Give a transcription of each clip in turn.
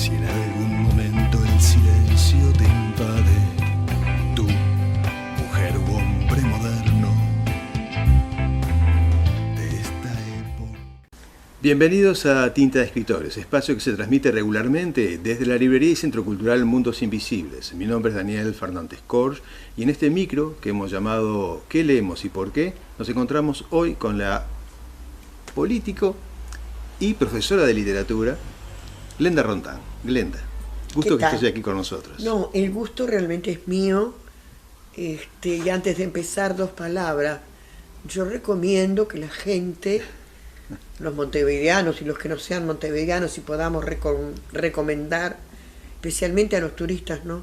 Si en algún momento el silencio te invade, tú, mujer u hombre moderno de esta época. Bienvenidos a Tinta de Escritores, espacio que se transmite regularmente desde la librería y Centro Cultural Mundos Invisibles. Mi nombre es Daniel Fernández Corch y en este micro que hemos llamado ¿Qué leemos y por qué?, nos encontramos hoy con la político y profesora de literatura Glenda Rontán. Glenda, gusto que estés aquí con nosotros. No, el gusto realmente es mío. Y antes de empezar, 2 palabras. Yo recomiendo que la gente, los montevideanos y los que no sean montevideanos, si podamos recomendar, especialmente a los turistas, ¿no?,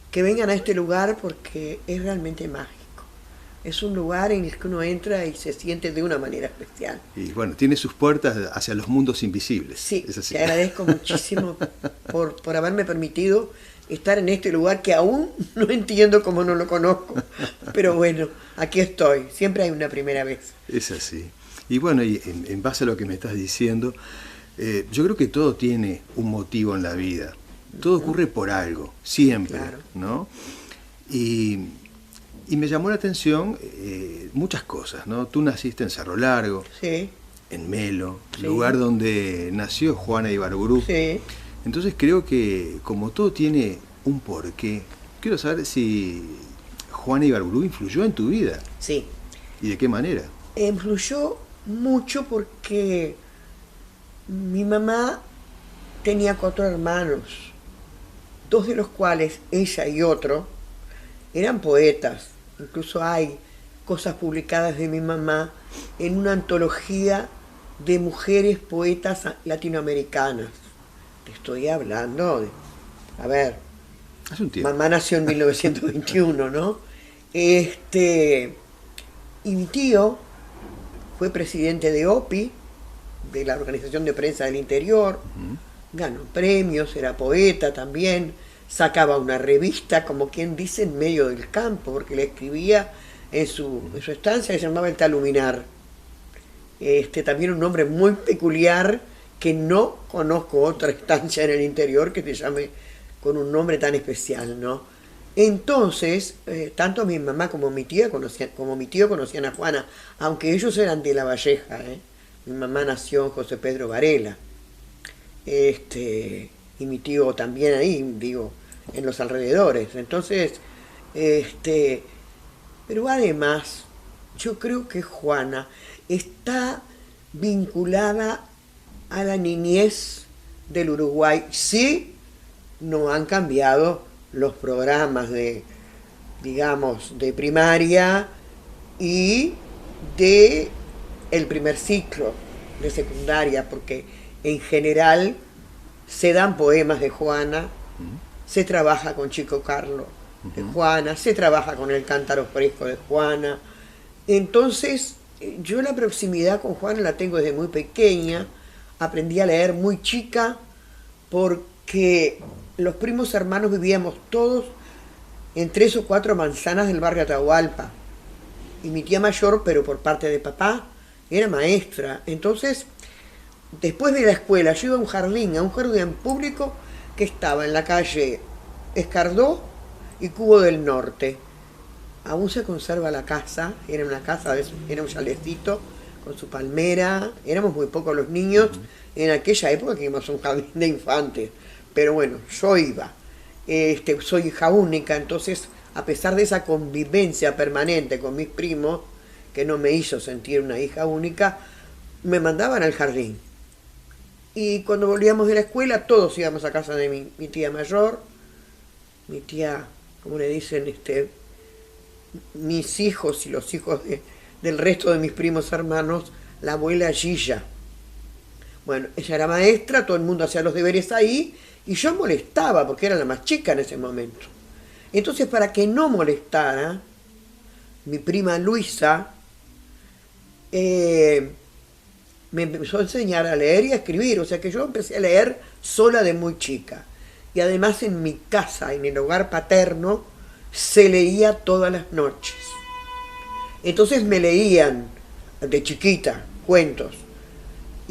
que vengan a este lugar porque es realmente mágico. Es un lugar en el que uno entra y se siente de una manera especial. Y bueno, tiene sus puertas hacia los mundos invisibles. Sí, es así. Te agradezco muchísimo por haberme permitido estar en este lugar que aún no entiendo cómo no lo conozco. Pero bueno, aquí estoy. Siempre hay una primera vez. Es así. Y bueno, y en base a lo que me estás diciendo, yo creo que todo tiene un motivo en la vida. Todo ocurre por algo, siempre, claro, ¿no? Y me llamó la atención muchas cosas, ¿no? Tú naciste en Cerro Largo, sí, en Melo, sí, lugar donde nació Juana Ibarburu. Sí. Entonces creo que como todo tiene un porqué, quiero saber si Juana Ibarburu influyó en tu vida. Sí. ¿Y de qué manera? Influyó mucho porque mi mamá tenía 4 hermanos, 2 de los cuales, ella y otro, eran poetas. Incluso hay cosas publicadas de mi mamá en una antología de mujeres poetas latinoamericanas. Te estoy hablando de... A ver, hace un tiempo. Mamá nació en 1921, ¿no? Y mi tío fue presidente de OPI, de la Organización de Prensa del Interior, ganó premios, era poeta también, sacaba una revista, como quien dice, en medio del campo, porque le escribía en su estancia, se llamaba El Taluminar. También un nombre muy peculiar, que no conozco otra estancia en el interior que se llame con un nombre tan especial, ¿no? Entonces, tanto mi mamá como mi tío conocían a Juana, aunque ellos eran de La Valleja, ¿eh? Mi mamá nació en José Pedro Varela, y mi tío también ahí, digo, en los alrededores. Entonces, pero además, yo creo que Juana está vinculada a la niñez del Uruguay. Sí, no han cambiado los programas de, digamos, de primaria y de el primer ciclo de secundaria, porque en general se dan poemas de Juana, se trabaja con Chico Carlo de Juana, se trabaja con el cántaro fresco de Juana. Entonces, yo la proximidad con Juana la tengo desde muy pequeña. Aprendí a leer muy chica porque los primos hermanos vivíamos todos en 3 o 4 manzanas del barrio Atahualpa. Y mi tía mayor, pero por parte de papá, era maestra. Entonces, después de la escuela, yo iba a un jardín público que estaba en la calle Escardó y Cubo del Norte. Aún se conserva la casa, era una casa, era un chalecito con su palmera, éramos muy pocos los niños, en aquella época que íbamos a un jardín de infantes, pero bueno, yo iba. Soy hija única, entonces, a pesar de esa convivencia permanente con mis primos, que no me hizo sentir una hija única, me mandaban al jardín. Y cuando volvíamos de la escuela, todos íbamos a casa de mi tía mayor, mi tía, como le dicen, mis hijos y los hijos del resto de mis primos hermanos, la abuela Gilla. Bueno, ella era maestra, todo el mundo hacía los deberes ahí, y yo molestaba, porque era la más chica en ese momento. Entonces, para que no molestara, mi prima Luisa me empezó a enseñar a leer y a escribir, o sea que yo empecé a leer sola de muy chica. Y además en mi casa, en el hogar paterno, se leía todas las noches. Entonces me leían de chiquita cuentos.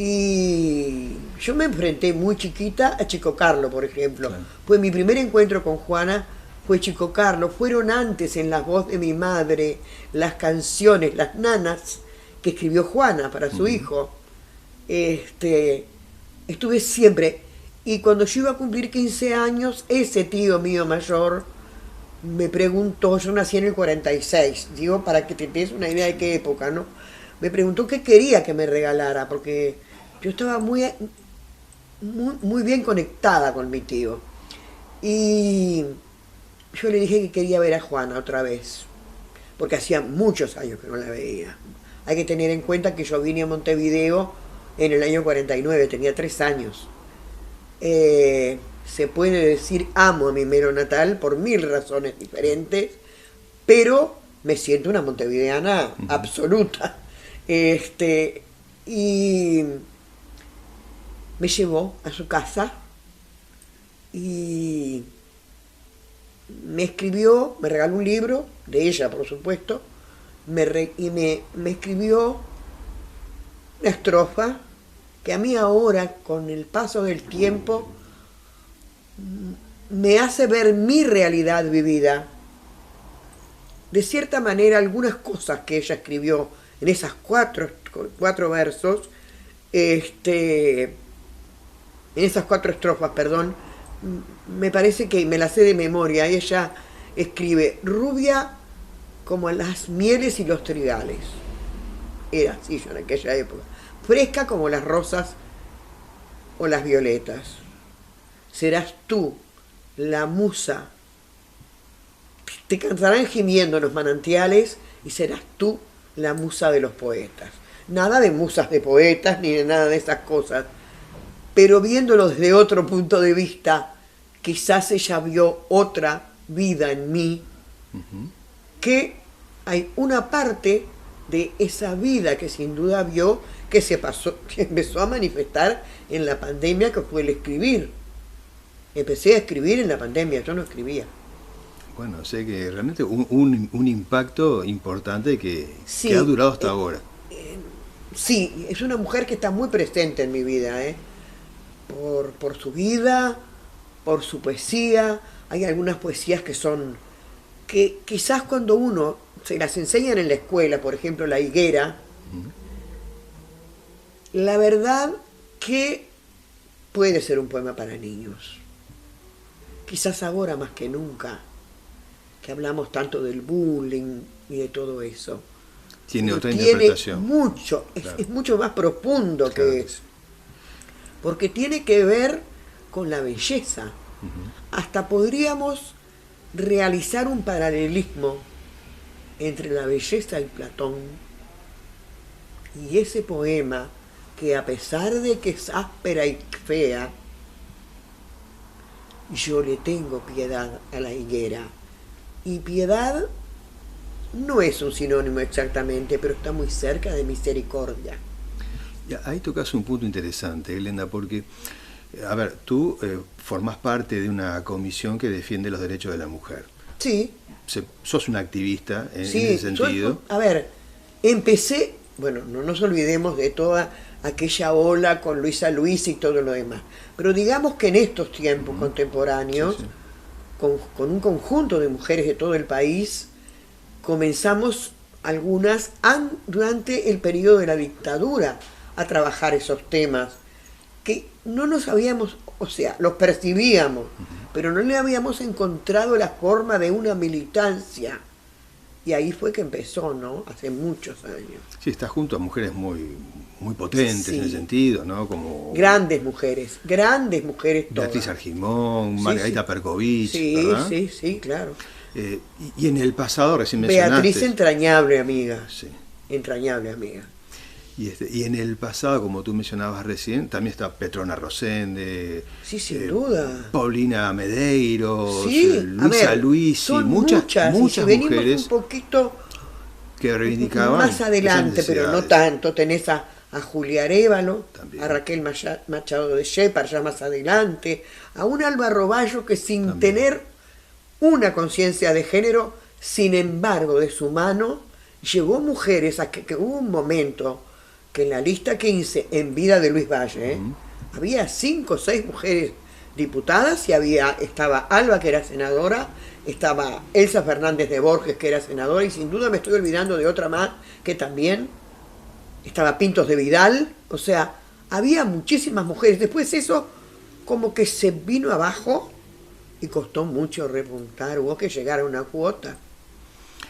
Y yo me enfrenté muy chiquita a Chico Carlo, por ejemplo. Claro. Pues mi primer encuentro con Juana fue Chico Carlo. Fueron antes en la voz de mi madre las canciones, las nanas que escribió Juana para su hijo. Estuve siempre. Y cuando yo iba a cumplir 15 años, ese tío mío mayor me preguntó, yo nací en el 46, digo, para que te des una idea de qué época, ¿no? Me preguntó qué quería que me regalara, porque yo estaba muy bien conectada con mi tío. Y yo le dije que quería ver a Juana otra vez, porque hacía muchos años que no la veía. Hay que tener en cuenta que yo vine a Montevideo en el año 49, tenía 3 años. Se puede decir amo a mi mero natal por 1000 razones diferentes, pero me siento una montevideana absoluta. Y me llevó a su casa y me escribió, me regaló un libro, de ella por supuesto, me escribió una estrofa que a mí ahora, con el paso del tiempo, me hace ver mi realidad vivida. De cierta manera, algunas cosas que ella escribió en esas cuatro versos, en esas 4 estrofas, perdón, me parece que me las sé de memoria. Ella escribe: rubia como las mieles y los trigales. Era así yo en aquella época. Fresca como las rosas o las violetas. Serás tú la musa. Te cantarán gimiendo los manantiales y serás tú la musa de los poetas. Nada de musas de poetas ni de nada de esas cosas. Pero viéndolo desde otro punto de vista, quizás ella vio otra vida en mí, que hay una parte de esa vida que sin duda vio que que empezó a manifestar en la pandemia, que fue el escribir. Empecé a escribir en la pandemia, yo no escribía. Bueno, sé que realmente un impacto importante que Sí, ha durado hasta ahora. Sí, es una mujer que está muy presente en mi vida, por su vida, por su poesía. Hay algunas poesías que quizás cuando uno se las enseñan en la escuela, por ejemplo La Higuera, la verdad que puede ser un poema para niños. Quizás ahora más que nunca, que hablamos tanto del bullying y de todo eso. Tiene otra interpretación. Mucho, Claro. es mucho más profundo Claro. que eso. Porque tiene que ver con la belleza. Hasta podríamos realizar un paralelismo entre la belleza y Platón y ese poema que, a pesar de que es áspera y fea, yo le tengo piedad a la higuera. Y piedad no es un sinónimo exactamente, pero está muy cerca de misericordia. Ya, ahí tocas un punto interesante, Glenda, porque, a ver, tú formás parte de una comisión que defiende los derechos de la mujer. Sí, Sos una activista en sí. ese sentido. A ver, empecé, bueno, no nos olvidemos de toda aquella ola con Luisa Luis y todo lo demás, pero digamos que en estos tiempos contemporáneos, Sí, sí. Con un conjunto de mujeres de todo el país, comenzamos algunas durante el periodo de la dictadura a trabajar esos temas que no nos habíamos, o sea, los percibíamos, pero no le habíamos encontrado la forma de una militancia. Y ahí fue que empezó, ¿no? Hace muchos años. Sí, estás junto a mujeres muy potentes Sí. en el sentido, ¿no? Como Grandes mujeres todas. Beatriz Argimón, Sí, Margarita sí. Perkovich, Sí, ¿verdad? sí, claro. Y en el pasado, recién mencionaste... Beatriz, entrañable amiga. Sí. Entrañable amiga. Y en el pasado, como tú mencionabas recién, también está Petrona Rosende, Sí, sin duda. Paulina Medeiros, Sí, a Luisa ver, Luis, y son muchas y si venimos mujeres un poquito que reivindicaban más adelante, esas pero no necesidades. tanto, tenés a Julia Arévalo, También. a Raquel Machado de Shepard, ya más adelante, a un Alba Roballo que sin También. tener una conciencia de género, sin embargo, de su mano, llevó mujeres a que hubo un momento que en la lista 15, en vida de Luis Valle, había 5 o 6 mujeres diputadas y estaba Alba, que era senadora, estaba Elsa Fernández de Borges, que era senadora, y sin duda me estoy olvidando de otra más que también estaba Pintos de Vidal. O sea, había muchísimas mujeres. Después eso como que se vino abajo y costó mucho repuntar, hubo que llegar a una cuota.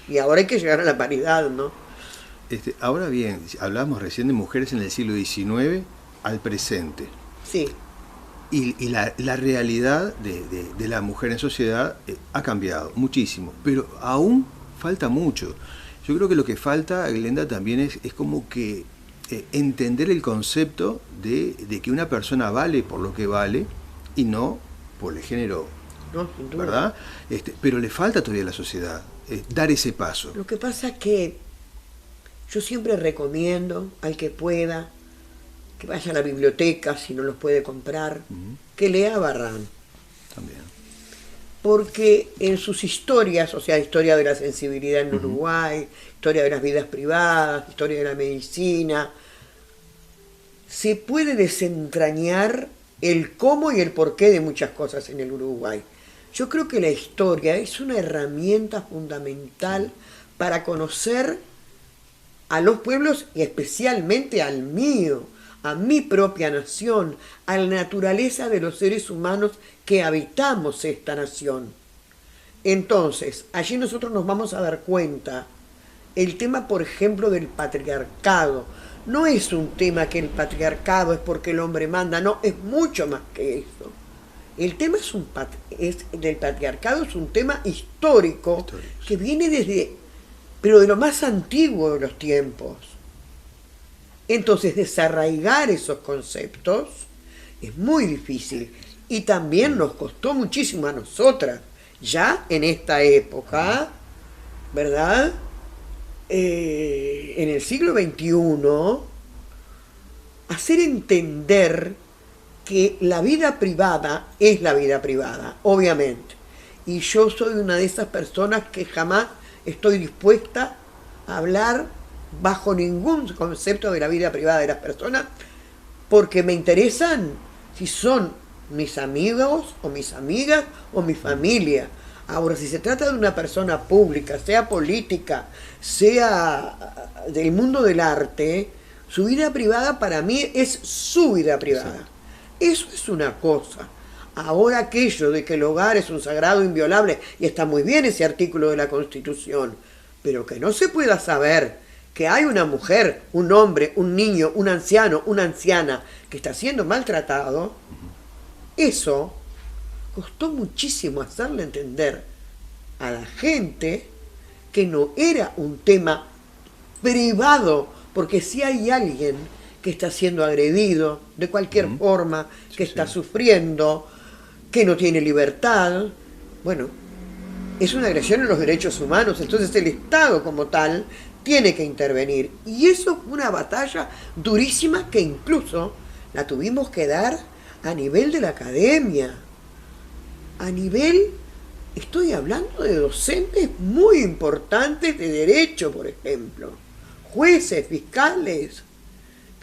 Y ahora hay que llegar a la paridad, ¿no? Ahora bien, hablamos recién de mujeres en el siglo XIX al presente. Sí. Y la realidad de la mujer en sociedad ha cambiado muchísimo, pero aún falta mucho. Yo creo que lo que falta, Glenda, también es como que entender el concepto de que una persona vale por lo que vale y no por el género, No, sin duda. ¿verdad? Pero le falta todavía a la sociedad dar ese paso. Lo que pasa es que yo siempre recomiendo al que pueda que vaya a la biblioteca si no los puede comprar, que lea a Barrán. También. Porque en sus historias, o sea, historia de la sensibilidad en Uruguay, historia de las vidas privadas, historia de la medicina, se puede desentrañar el cómo y el porqué de muchas cosas en el Uruguay. Yo creo que la historia es una herramienta fundamental para conocer a los pueblos y especialmente al mío, a mi propia nación, a la naturaleza de los seres humanos que habitamos esta nación. Entonces, allí nosotros nos vamos a dar cuenta, el tema, por ejemplo, del patriarcado, no es un tema que el patriarcado es porque el hombre manda, no, es mucho más que eso. El tema del patriarcado es un tema histórico que viene pero de lo más antiguo de los tiempos. Entonces, desarraigar esos conceptos es muy difícil y también nos costó muchísimo a nosotras, ya en esta época, ¿verdad? En el siglo XXI, hacer entender que la vida privada es la vida privada, obviamente. Y yo soy una de esas personas que jamás estoy dispuesta a hablar bajo ningún concepto de la vida privada de las personas, porque me interesan si son mis amigos o mis amigas o mi familia. Ahora, si se trata de una persona pública, sea política, sea del mundo del arte, su vida privada para mí es su vida privada. Sí. Eso es una cosa. Ahora aquello de que el hogar es un sagrado inviolable, y está muy bien ese artículo de la Constitución, pero que no se pueda saber que hay una mujer, un hombre, un niño, un anciano, una anciana que está siendo maltratado, eso costó muchísimo hacerle entender a la gente que no era un tema privado, porque si hay alguien que está siendo agredido de cualquier forma, que está sufriendo, que no tiene libertad, bueno, es una agresión a los derechos humanos, entonces el Estado como tal tiene que intervenir. Y eso fue una batalla durísima que incluso la tuvimos que dar a nivel de la academia, a nivel, estoy hablando de docentes muy importantes de derecho, por ejemplo, jueces, fiscales.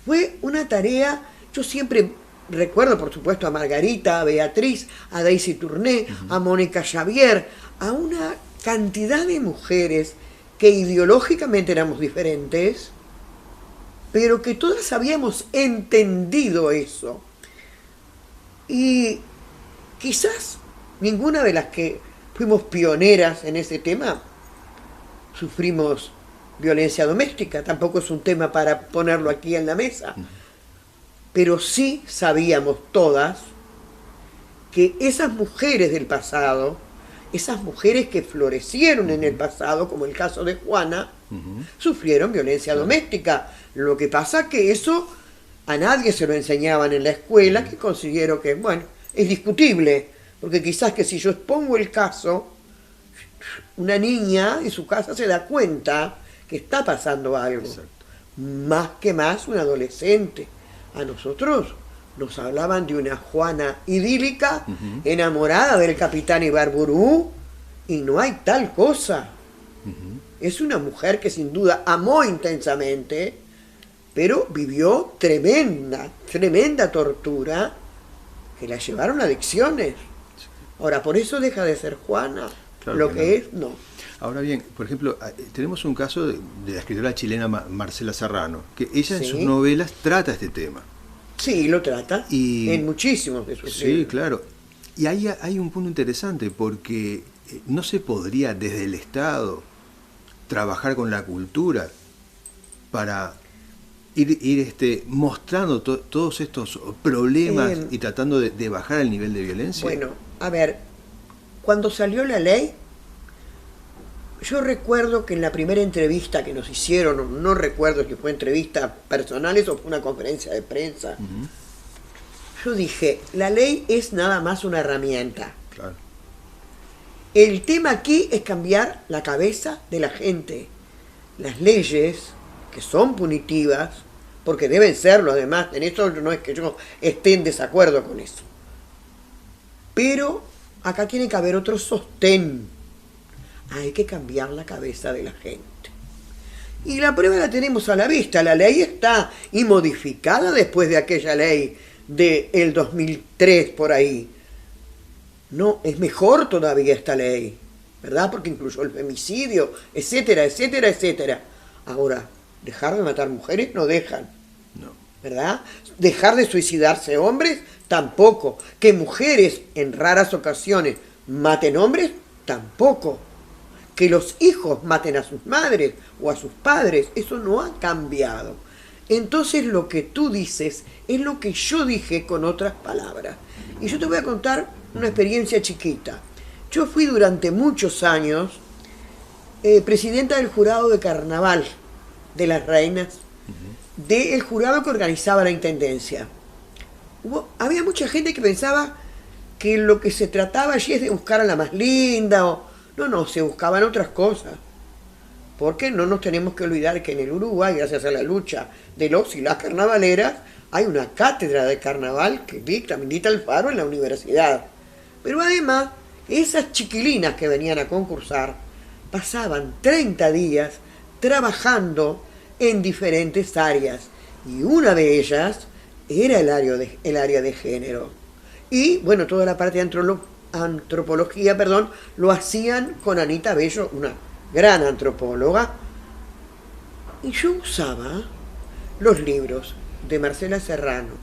Fue una tarea, yo siempre recuerdo, por supuesto, a Margarita, a Beatriz, a Daisy Tourné, a Mónica Xavier, a una cantidad de mujeres que ideológicamente éramos diferentes, pero que todas habíamos entendido eso. Y quizás ninguna de las que fuimos pioneras en ese tema sufrimos violencia doméstica, tampoco es un tema para ponerlo aquí en la mesa, pero sí sabíamos todas que esas mujeres del pasado, esas mujeres que florecieron en el pasado, como el caso de Juana, sufrieron violencia doméstica. Lo que pasa que eso a nadie se lo enseñaban en la escuela, que considero que, bueno, es discutible, porque quizás que si yo expongo el caso, una niña en su casa se da cuenta que está pasando algo. Exacto. Más un adolescente. A nosotros nos hablaban de una Juana idílica, enamorada del capitán Ibarburú, y no hay tal cosa. Es una mujer que sin duda amó intensamente, pero vivió tremenda tortura que la llevaron a adicciones. Ahora, por eso deja de ser Juana, Claro lo que que no. es, no. Ahora bien, por ejemplo, tenemos un caso de la escritora chilena Marcela Serrano, que ella en Sí. sus novelas trata este tema. Sí, lo trata Y- en muchísimos de sus Sí, libros. claro. Y ahí hay un punto interesante, porque no se podría desde el Estado trabajar con la cultura para ir mostrando todos estos problemas y tratando de bajar el nivel de violencia. Bueno, a ver, cuando salió la ley, yo recuerdo que en la primera entrevista que nos hicieron, no recuerdo si fue entrevista personales o fue una conferencia de prensa, Ujú, yo dije, la ley es nada más una herramienta. claro. El tema aquí es cambiar la cabeza de la gente. Las leyes, que son punitivas, porque deben serlo además, en esto no es que yo esté en desacuerdo con eso. Pero acá tiene que haber otro sostén. Hay que cambiar la cabeza de la gente. Y la prueba la tenemos a la vista. La ley está y modificada después de aquella ley del 2003 por ahí. No, es mejor todavía esta ley, ¿verdad? Porque incluyó el femicidio, etcétera, etcétera, etcétera. Ahora, dejar de matar mujeres no dejan, No. ¿verdad? Dejar de suicidarse hombres tampoco. Que mujeres en raras ocasiones maten hombres tampoco. Que los hijos maten a sus madres o a sus padres, eso no ha cambiado. Entonces lo que tú dices es lo que yo dije con otras palabras. Y yo te voy a contar una experiencia chiquita. Yo fui durante muchos años presidenta del jurado de carnaval de las reinas, del jurado que organizaba la intendencia. Había mucha gente que pensaba que lo que se trataba allí es de buscar a la más linda o... No, se buscaban otras cosas. Porque no nos tenemos que olvidar que en el Uruguay, gracias a la lucha de los y las carnavaleras, hay una cátedra de carnaval que dicta Alfaro en la universidad. Pero además, esas chiquilinas que venían a concursar pasaban 30 días trabajando en diferentes áreas. Y una de ellas era el área de género. Y bueno, toda la parte de antropología, lo hacían con Anita Bello, una gran antropóloga. Y yo usaba los libros de Marcela Serrano,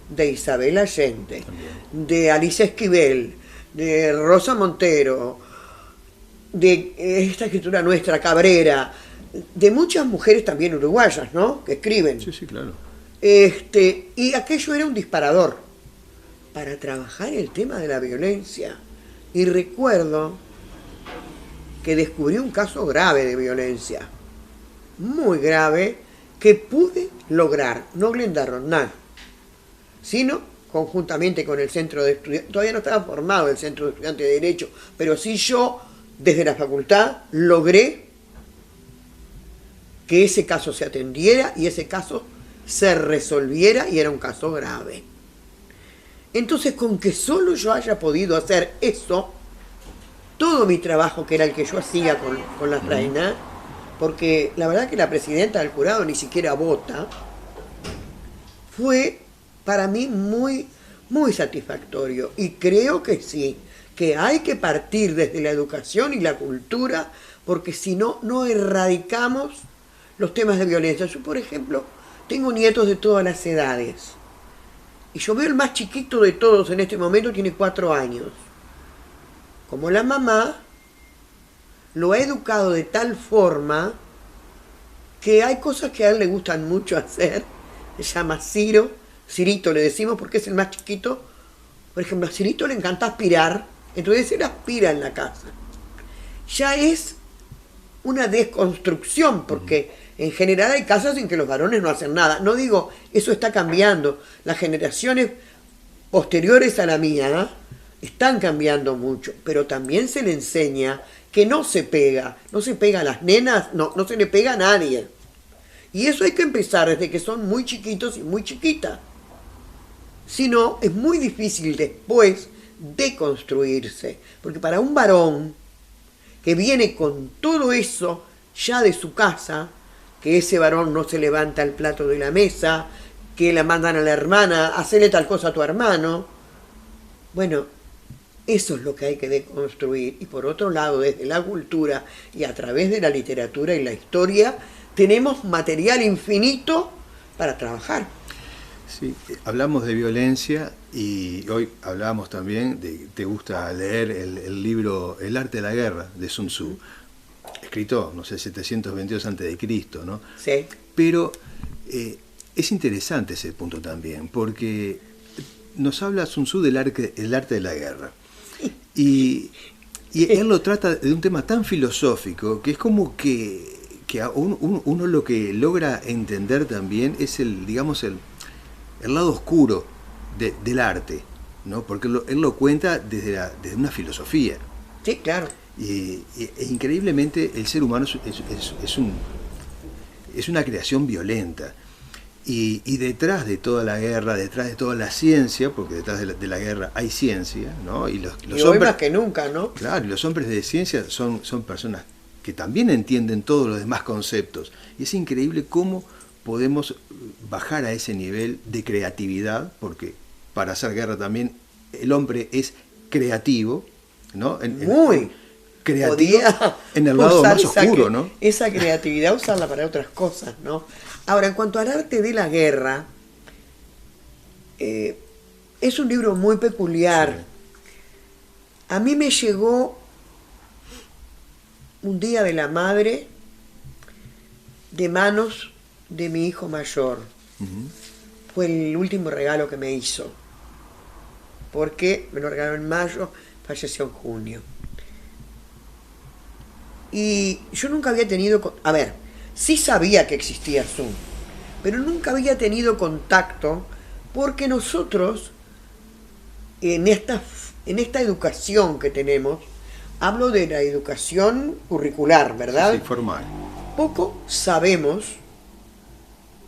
de Isabel Allende, de Alicia Esquivel, de Rosa Montero, de esta escritura nuestra, Cabrera, de muchas mujeres también uruguayas, ¿no?, que escriben. Sí, claro. Y aquello era un disparador para trabajar el tema de la violencia. Y recuerdo que descubrí un caso grave de violencia, muy grave, que pude lograr, no Glenda Rondán, sino conjuntamente con el Centro de Estudiantes. Todavía no estaba formado el Centro de Estudiantes de Derecho, pero sí yo, desde la facultad, logré que ese caso se atendiera y ese caso se resolviera, y era un caso grave. Entonces, con que solo yo haya podido hacer eso, todo mi trabajo, que era el que yo hacía con las reinas, porque la verdad que la presidenta del jurado ni siquiera vota, fue para mí muy, muy satisfactorio. Y creo que sí, que hay que partir desde la educación y la cultura, porque si no, no erradicamos los temas de violencia. Yo, por ejemplo, tengo nietos de todas las edades. Y yo veo el más chiquito de todos en este momento, tiene 4 años. Como la mamá lo ha educado de tal forma que hay cosas que a él le gustan mucho hacer. Se llama Cirito le decimos porque es el más chiquito. Por ejemplo, a Cirito le encanta aspirar, entonces él aspira en la casa. Ya es una desconstrucción, porque en general hay casas en que los varones no hacen nada. No digo, eso está cambiando. Las generaciones posteriores a la mía están cambiando mucho, pero también se le enseña que no se pega a las nenas, no se le pega a nadie. Y eso hay que empezar desde que son muy chiquitos y muy chiquitas. Si no, es muy difícil después deconstruirse, porque para un varón que viene con todo eso ya de su casa, que ese varón no se levanta el plato de la mesa, que la mandan a la hermana, hacerle tal cosa a tu hermano. Bueno, eso es lo que hay que deconstruir. Y por otro lado, desde la cultura y a través de la literatura y la historia, tenemos material infinito para trabajar. Sí, hablamos de violencia y hoy hablábamos también de, te gusta leer el libro El arte de la guerra de Sun Tzu, escrito, no sé, 722 a.C., ¿no? Sí. Pero es interesante ese punto también, porque nos habla Sun Tzu del el arte de la guerra. Y él lo trata de un tema tan filosófico que es como que uno lo que logra entender también es digamos, el lado oscuro del arte, ¿no? Porque él lo cuenta desde una filosofía. Sí, claro. E increíblemente el ser humano es una creación violenta. Y detrás de toda la guerra, detrás de toda la ciencia, porque detrás de la guerra hay ciencia, ¿no? Y hoy hombres, más que nunca, ¿no? Claro, y los hombres de ciencia son personas que también entienden todos los demás conceptos. Y es increíble cómo podemos bajar a ese nivel de creatividad, porque para hacer guerra también el hombre es creativo, ¿no? Muy creativo en el lado más oscuro, ¿no? Esa creatividad usarla para otras cosas, ¿no? Ahora, en cuanto al arte de la guerra, es un libro muy peculiar. Sí. A mí me llegó un día de la madre de manos de mi hijo mayor. Fue el último regalo que me hizo, porque me lo regaló en mayo, falleció en junio. Y yo nunca había tenido, a ver, sí sabía que existía Zoom, pero nunca había tenido contacto, porque nosotros en esta educación que tenemos, hablo de la educación curricular, ¿verdad? Sí, formal. Poco sabemos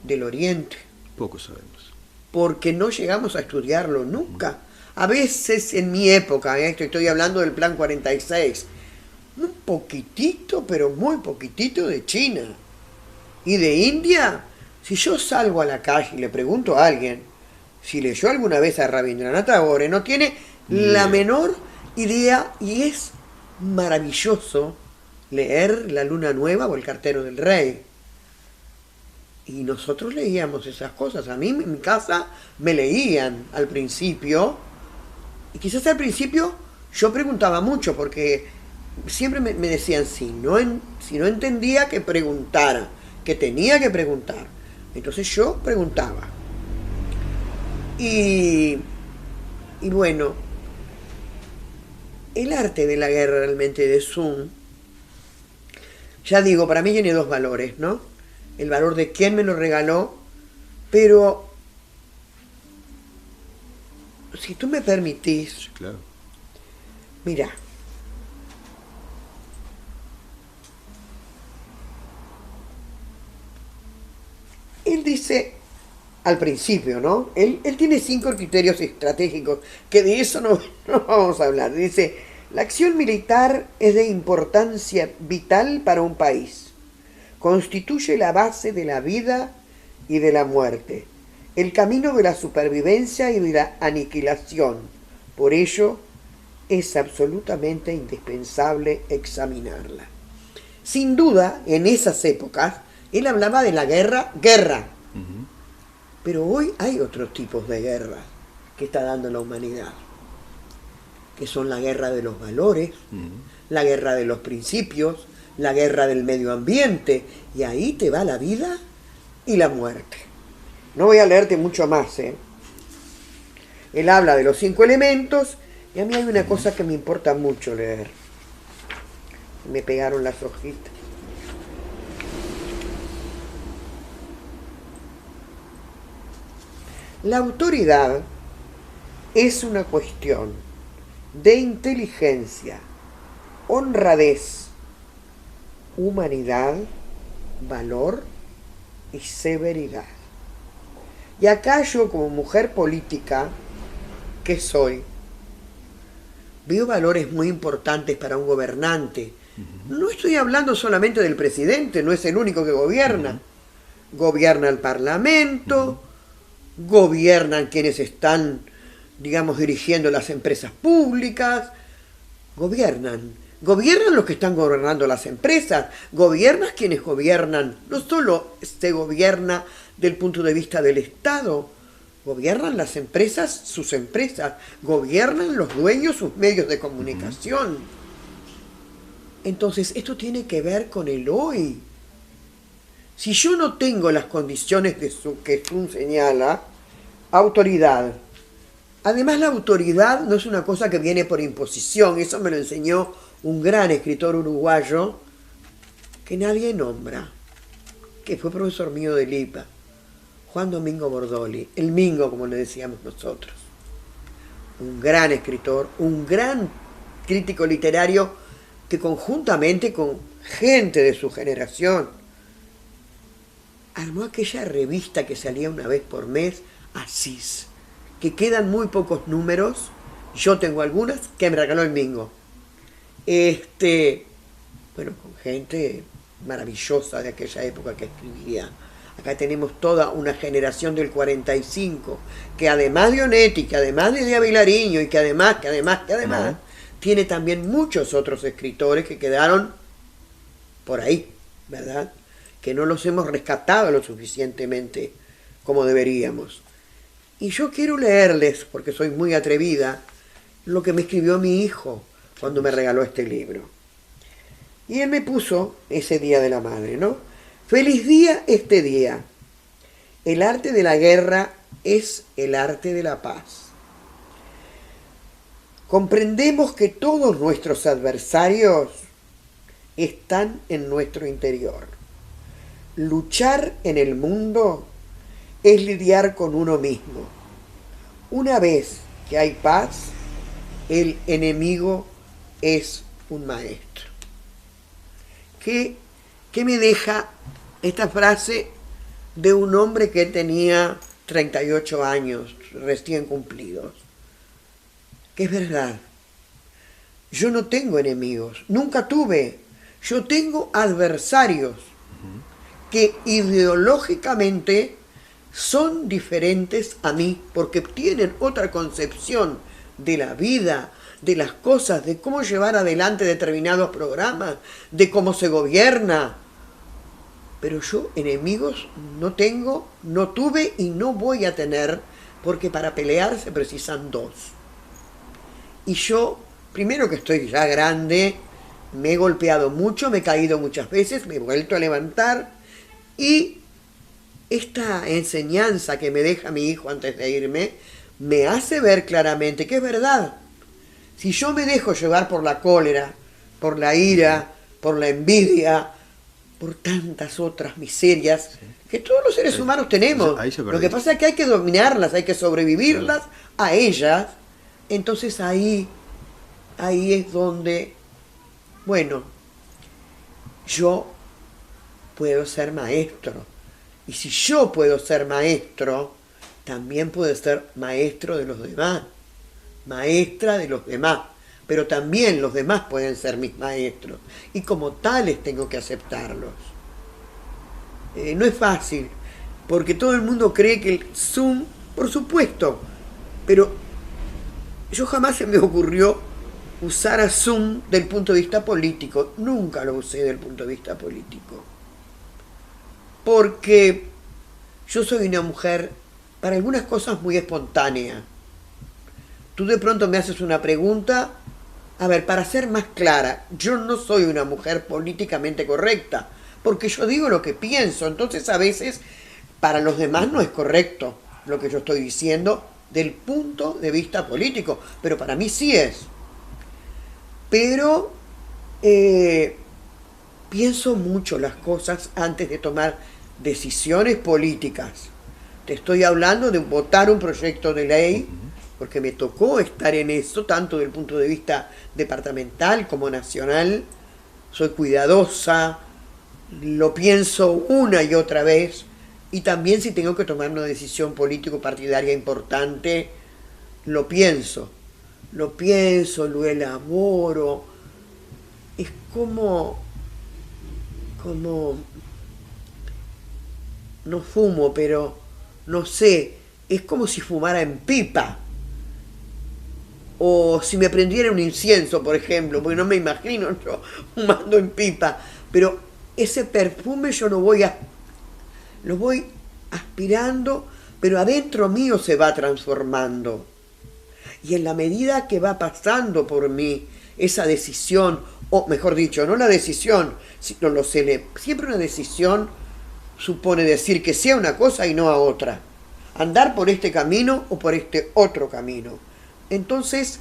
del Oriente. Poco sabemos. Porque no llegamos a estudiarlo nunca. A veces en mi época, estoy hablando del Plan 46, un poquitito, pero muy poquitito de China. Y de India, si yo salgo a la calle y le pregunto a alguien si leyó alguna vez a Rabindranath Tagore, no tiene la menor idea, y es maravilloso leer La Luna Nueva o El Cartero del Rey. Y nosotros leíamos esas cosas. A mí en mi casa me leían al principio, y quizás al principio yo preguntaba mucho, porque siempre me decían si no entendía, que preguntara, que tenía que preguntar. Entonces yo preguntaba. Y bueno, el arte de la guerra realmente de Sun, ya digo, para mí tiene dos valores, ¿no? El valor de quién me lo regaló, pero si tú me permitís, claro. Mira, él dice al principio, ¿no? Él tiene 5 criterios estratégicos, que de eso no vamos a hablar. Dice: la acción militar es de importancia vital para un país. Constituye la base de la vida y de la muerte, el camino de la supervivencia y de la aniquilación. Por ello, es absolutamente indispensable examinarla. Sin duda, en esas épocas, él hablaba de la guerra. Pero hoy hay otros tipos de guerra que está dando la humanidad, que son la guerra de los valores, la guerra de los principios, la guerra del medio ambiente, y ahí te va la vida y la muerte. No voy a leerte mucho más, ¿eh? Él habla de los 5 elementos, y a mí hay una cosa que me importa mucho leer. Me pegaron las hojitas. La autoridad es una cuestión de inteligencia, honradez, humanidad, valor y severidad. Y acá yo, como mujer política que soy, veo valores muy importantes para un gobernante, No estoy hablando solamente del presidente, no es el único que gobierna. Gobierna el Parlamento, gobiernan quienes están, digamos, dirigiendo las empresas públicas, gobiernan los que están gobernando las empresas, gobiernan quienes gobiernan, no solo se gobierna del punto de vista del Estado, gobiernan las empresas, sus empresas, gobiernan los dueños, sus medios de comunicación. Entonces, esto tiene que ver con el hoy. Si yo no tengo las condiciones que Sun señala, autoridad. Además, la autoridad no es una cosa que viene por imposición, eso me lo enseñó un gran escritor uruguayo que nadie nombra, que fue profesor mío de Lipa, Juan Domingo Bordoli, el Mingo, como le decíamos nosotros. Un gran escritor, un gran crítico literario que conjuntamente con gente de su generación armó aquella revista que salía una vez por mes, Asís, que quedan muy pocos números, yo tengo algunas que me regaló el Mingo. Bueno, con gente maravillosa de aquella época que escribía. Acá tenemos toda una generación del 45, que además de Onetti, que además de Díaz Vilariño, y que además, tiene también muchos otros escritores que quedaron por ahí, ¿verdad? Que no los hemos rescatado lo suficientemente como deberíamos. Y yo quiero leerles, porque soy muy atrevida, lo que me escribió mi hijo cuando me regaló este libro. Y él me puso ese Día de la Madre, ¿no? Feliz día este día. El arte de la guerra es el arte de la paz. Comprendemos que todos nuestros adversarios están en nuestro interior. Luchar en el mundo es lidiar con uno mismo. Una vez que hay paz, el enemigo es un maestro. ¿Qué me deja esta frase de un hombre que tenía 38 años recién cumplidos? Que es verdad. Yo no tengo enemigos, nunca tuve. Yo tengo adversarios que ideológicamente son diferentes a mí porque tienen otra concepción de la vida, de las cosas, de cómo llevar adelante determinados programas, de cómo se gobierna. Pero yo enemigos no tengo, no tuve y no voy a tener, porque para pelear se precisan dos. Y yo, primero que estoy ya grande, me he golpeado mucho, me he caído muchas veces, me he vuelto a levantar, y esta enseñanza que me deja mi hijo antes de irme, me hace ver claramente que es verdad. Si yo me dejo llevar por la cólera, por la ira, por la envidia, por tantas otras miserias que todos los seres humanos tenemos, lo que pasa es que hay que dominarlas, hay que sobrevivirlas a ellas. Entonces ahí es donde, bueno, yo puedo ser maestro. Y si yo puedo ser maestro, también puedo ser maestro de los demás, maestra de los demás. Pero también los demás pueden ser mis maestros. Y como tales tengo que aceptarlos. No es fácil, porque todo el mundo cree que el Zoom, por supuesto, pero yo jamás se me ocurrió usar a Zoom del punto de vista político. Nunca lo usé del punto de vista político. Porque yo soy una mujer, para algunas cosas, muy espontánea. Tú de pronto me haces una pregunta. A ver, para ser más clara, yo no soy una mujer políticamente correcta, porque yo digo lo que pienso. Entonces, a veces, para los demás no es correcto lo que yo estoy diciendo del punto de vista político, pero para mí sí es. Pero pienso mucho las cosas antes de tomar decisiones políticas. Te estoy hablando de votar un proyecto de ley, porque me tocó estar en eso, tanto desde el punto de vista departamental como nacional. Soy cuidadosa, lo pienso una y otra vez, y también si tengo que tomar una decisión político-partidaria importante, lo pienso, lo elaboro. es como, no fumo, pero no sé, es como si fumara en pipa. O si me prendiera un incienso, por ejemplo, porque no me imagino yo fumando en pipa. Pero ese perfume yo lo voy aspirando, pero adentro mío se va transformando. Y en la medida que va pasando por mí esa decisión, o mejor dicho, no la decisión, sino siempre una decisión supone decir que sea una cosa y no a otra. Andar por este camino o por este otro camino. Entonces,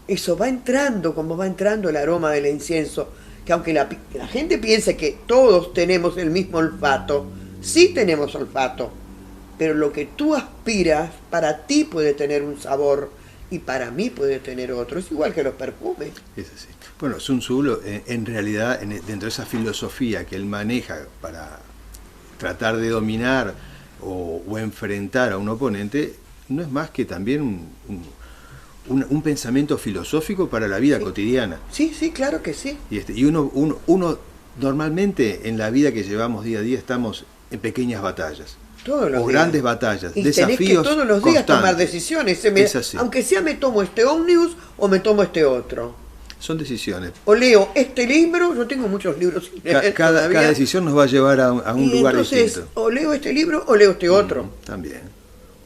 eso va entrando, como va entrando el aroma del incienso, que aunque la gente piense que todos tenemos el mismo olfato, sí tenemos olfato, pero lo que tú aspiras, para ti puede tener un sabor y para mí puede tener otro. Es igual que los perfumes. Es así. Bueno, Sun Tzu, en realidad, dentro de esa filosofía que él maneja para tratar de dominar o enfrentar a un oponente, no es más que también un pensamiento filosófico para la vida cotidiana. Sí, sí, claro que sí. Y uno normalmente en la vida que llevamos día a día estamos en pequeñas batallas. Todos los o días. Grandes batallas, y desafíos tenés que todos los días constantes. tomar decisiones. Es así. Aunque sea me tomo este ómnibus o me tomo este otro. Son decisiones. O leo este libro, yo tengo muchos libros sin leer Cada decisión nos va a llevar a un lugar entonces, distinto. O leo este libro o leo este otro. También.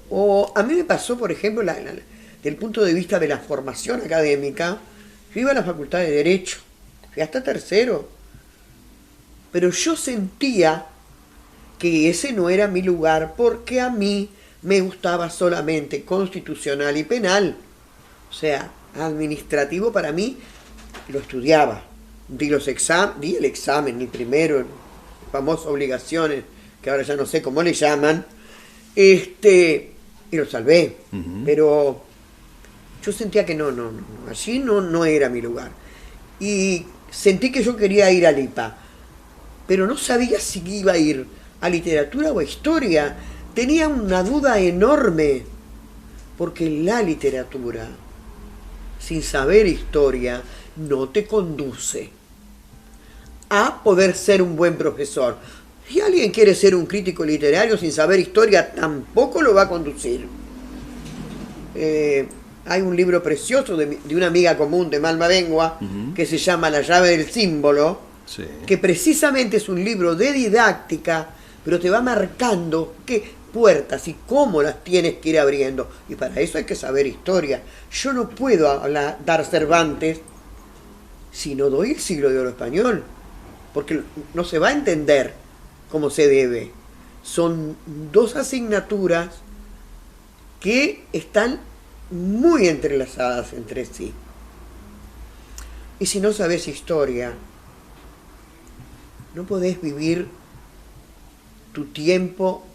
O a mí me pasó, por ejemplo, del punto de vista de la formación académica, yo iba a la Facultad de Derecho, fui hasta tercero, pero yo sentía que ese no era mi lugar porque a mí me gustaba solamente constitucional y penal. O sea, administrativo para mí lo estudiaba. Di el examen, el primero, famosas obligaciones, que ahora ya no sé cómo le llaman, y lo salvé. Pero yo sentía que no, allí no era mi lugar. Y sentí que yo quería ir a LIPA, pero no sabía si iba a ir a literatura o a historia. Tenía una duda enorme, porque la literatura, sin saber historia, no te conduce a poder ser un buen profesor. Si alguien quiere ser un crítico literario sin saber historia, tampoco lo va a conducir. Hay un libro precioso de una amiga común de Malmavengua, que se llama La llave del símbolo, Sí. que precisamente es un libro de didáctica, pero te va marcando qué puertas y cómo las tienes que ir abriendo. Y para eso hay que saber historia. Yo no puedo dar Cervantes si no doy el siglo de oro español, porque no se va a entender como se debe. Son dos asignaturas que están muy entrelazadas entre sí. Y si no sabes historia, no podés vivir tu tiempo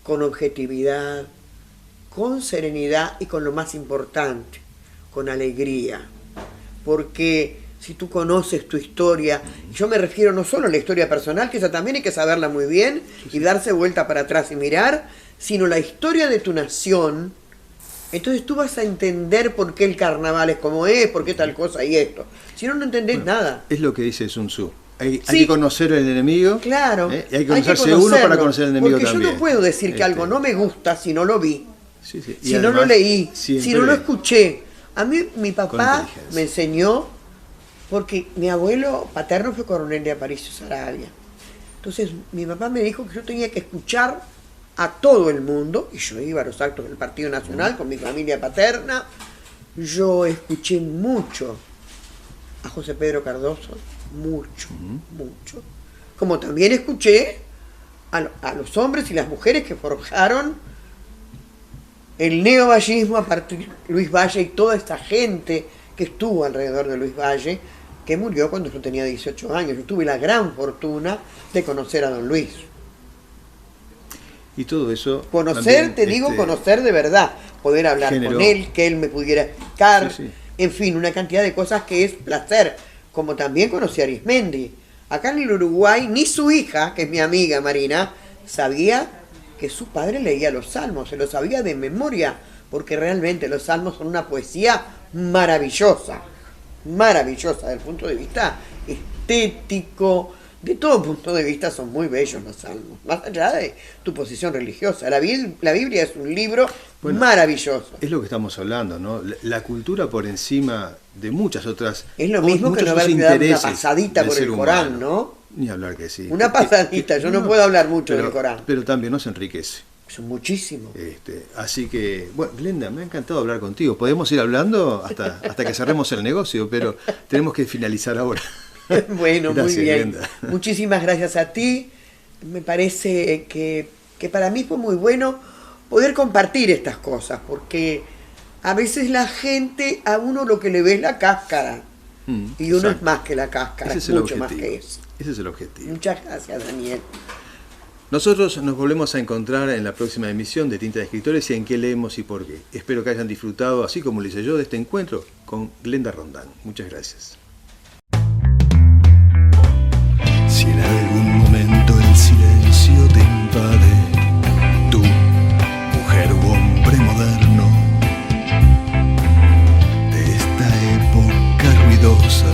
con objetividad, con serenidad y con lo más importante, con alegría. Porque si tú conoces tu historia, yo me refiero no solo a la historia personal, que esa también hay que saberla muy bien y darse vuelta para atrás y mirar, sino la historia de tu nación, entonces tú vas a entender por qué el carnaval es como es, por qué tal cosa y esto. Si no, no entendés nada. Es lo que dice Sun Tzu. Hay Sí. que conocer el enemigo, Claro. y hay que conocerse uno para conocer el enemigo porque también. yo no puedo decir que algo no me gusta si no lo vi, Sí, sí. Y si no lo además, leí, si siempre no lo escuché. A mí mi con papá inteligencia. me enseñó, porque mi abuelo paterno fue coronel de Aparicio Saravia. Entonces mi papá me dijo que yo tenía que escuchar a todo el mundo, y yo iba a los actos del Partido Nacional con mi familia paterna. Yo escuché mucho a José Pedro Cardoso, mucho. Como también escuché a los hombres y las mujeres que forjaron el neovallismo a partir de Luis Valle y toda esta gente que estuvo alrededor de Luis Valle, que murió cuando yo tenía 18 años. Yo tuve la gran fortuna de conocer a don Luis. Y todo eso... Conocer, también, te digo, conocer de verdad. Poder hablar generó- con él, que él me pudiera explicar. Sí, sí. En fin, una cantidad de cosas que es placer. Como también conocí a Arismendi. Acá en el Uruguay, ni su hija, que es mi amiga Marina, sabía que su padre leía los salmos. Se los sabía de memoria. porque realmente los salmos son una poesía maravillosa, maravillosa desde el punto de vista estético, de todo punto de vista son muy bellos los salmos, más allá de tu posición religiosa. La Biblia es un libro maravilloso. Es lo que estamos hablando, ¿no? La cultura por encima de muchas otras. Es lo mismo que no haber dado una pasadita por el Corán, ¿no? Ni hablar que sí. Una pasadita, yo no puedo hablar mucho del Corán. Pero también nos enriquece. Son muchísimo. Así que, bueno, Glenda, me ha encantado hablar contigo. Podemos ir hablando hasta que cerremos el negocio, pero tenemos que finalizar ahora. Bueno, Gracias, muy bien. Glenda. Muchísimas gracias a ti. Me parece que para mí fue muy bueno poder compartir estas cosas, porque a veces la gente, a uno lo que le ve es la cáscara, y uno es más que la cáscara, es mucho más que eso. Ese es el objetivo. Muchas gracias, Daniel. Nosotros nos volvemos a encontrar en la próxima emisión de Tinta de Escritores y en qué leemos y por qué. Espero que hayan disfrutado, así como lo hice yo, de este encuentro con Glenda Rondán. Muchas gracias. Si en algún momento el silencio te invade, tú, mujer u hombre moderno, de esta época ruidosa,